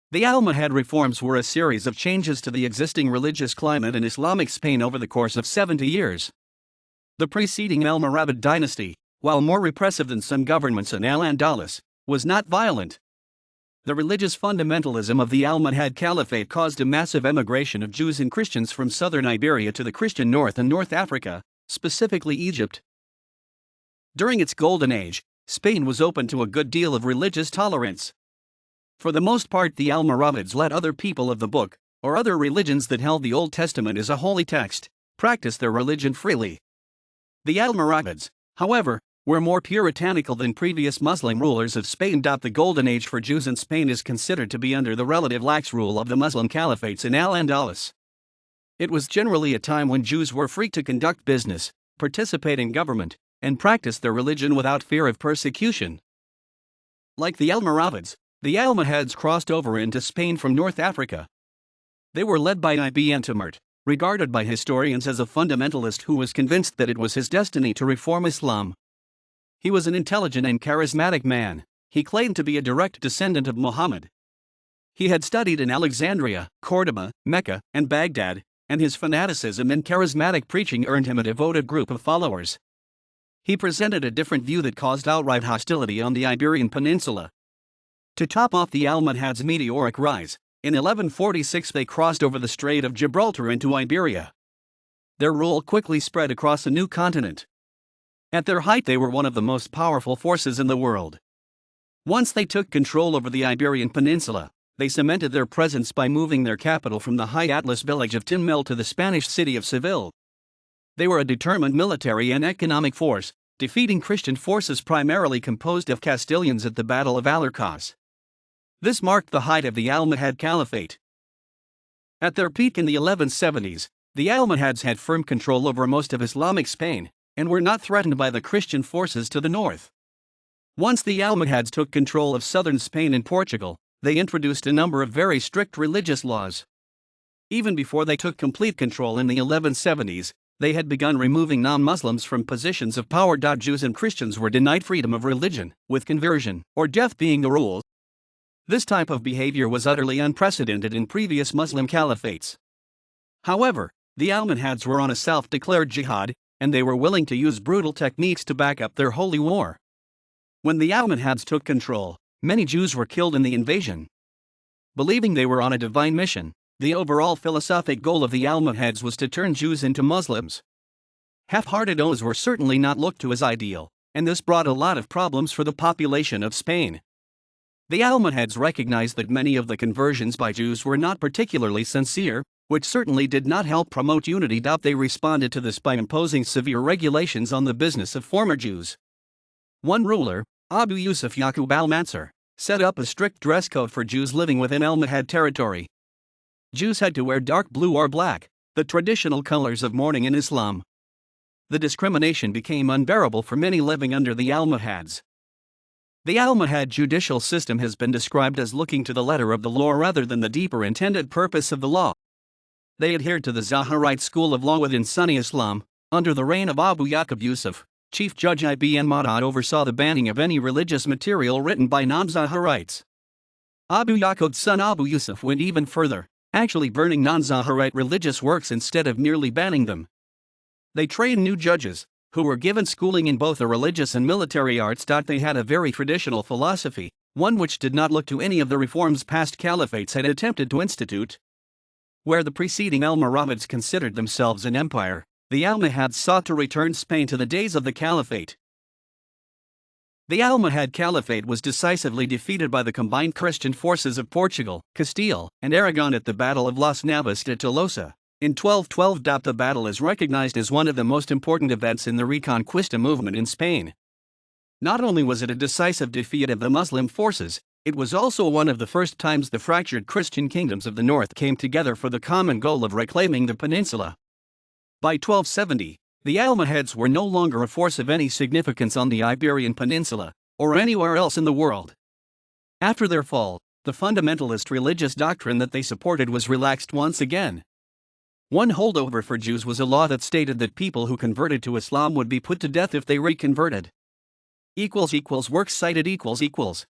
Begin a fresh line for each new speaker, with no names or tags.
The Almohad Reforms were a series of changes to the existing religious climate in Islamic Spain over the course of 70 years. The preceding Almoravid dynasty, while more repressive than some governments in Al-Andalus, was not violent. The religious fundamentalism of the Almohad Caliphate caused a massive emigration of Jews and Christians from southern Iberia to the Christian North and North Africa, specifically Egypt. During its golden age, Spain was open to a good deal of religious tolerance. For the most part, the Almoravids let other people of the book, or other religions that held the Old Testament as a holy text, practice their religion freely. The Almoravids, however, were more puritanical than previous Muslim rulers of Spain. The golden age for Jews in Spain is considered to be under the relative lax rule of the Muslim caliphates in Al-Andalus. It was generally a time when Jews were free to conduct business, participate in government, and practice their religion without fear of persecution. Like the Almoravids, the Almohads crossed over into Spain from North Africa. They were led by Ibn Tamart, regarded by historians as a fundamentalist who was convinced that it was his destiny to reform Islam. He was an intelligent and charismatic man. He claimed to be a direct descendant of Muhammad. He had studied in Alexandria, Cordoba, Mecca, and Baghdad, and his fanaticism and charismatic preaching earned him a devoted group of followers. He presented a different view that caused outright hostility on the Iberian Peninsula. To top off the Almohads' meteoric rise, in 1146 they crossed over the Strait of Gibraltar into Iberia. Their rule quickly spread across a new continent. At their height they were one of the most powerful forces in the world. Once they took control over the Iberian Peninsula, they cemented their presence by moving their capital from the high Atlas village of Tinmel to the Spanish city of Seville. They were a determined military and economic force, defeating Christian forces primarily composed of Castilians at the Battle of Alorcas. This marked the height of the Almohad Caliphate. At their peak in the 1170s, the Almohads had firm control over most of Islamic Spain, and were not threatened by the Christian forces to the north. Once the Almohads took control of southern Spain and Portugal, they introduced a number of very strict religious laws. Even before they took complete control in the 1170s, they had begun removing non-Muslims from positions of power. Jews and Christians were denied freedom of religion, with conversion or death being the rule. This type of behavior was utterly unprecedented in previous Muslim caliphates. However, the Almohads were on a self-declared jihad, and they were willing to use brutal techniques to back up their holy war. When the Almohads took control, many Jews were killed in the invasion. Believing they were on a divine mission, the overall philosophic goal of the Almohads was to turn Jews into Muslims. Half-hearted oaths were certainly not looked to as ideal, and this brought a lot of problems for the population of Spain. The Almohads recognized that many of the conversions by Jews were not particularly sincere, which certainly did not help promote unity. They responded to this by imposing severe regulations on the business of former Jews. One ruler, Abu Yusuf Yaqub al-Mansur, set up a strict dress code for Jews living within Almohad territory. Jews had to wear dark blue or black, the traditional colors of mourning in Islam. The discrimination became unbearable for many living under the Almohads. The Almohad judicial system has been described as looking to the letter of the law rather than the deeper intended purpose of the law. They adhered to the Zahirite school of law within Sunni Islam. Under the reign of Abu Yaqub Yusuf, Chief Judge Ibn Madad oversaw the banning of any religious material written by non-Zahirites. Abu Yaqub's son Abu Yusuf went even further, actually burning non-Zahirite religious works instead of merely banning them. They trained new judges, who were given schooling in both the religious and military arts. They had a very traditional philosophy, one which did not look to any of the reforms past caliphates had attempted to institute. Where the preceding Almoravids considered themselves an empire, the Almohads sought to return Spain to the days of the Caliphate. The Almohad Caliphate was decisively defeated by the combined Christian forces of Portugal, Castile, and Aragon at the Battle of Las Navas de Tolosa. In 1212, the battle is recognized as one of the most important events in the Reconquista movement in Spain. Not only was it a decisive defeat of the Muslim forces, it was also one of the first times the fractured Christian kingdoms of the north came together for the common goal of reclaiming the peninsula. By 1270, the Almohads were no longer a force of any significance on the Iberian Peninsula, or anywhere else in the world. After their fall, the fundamentalist religious doctrine that they supported was relaxed once again. One holdover for Jews was a law that stated that people who converted to Islam would be put to death if they reconverted. == Works cited ==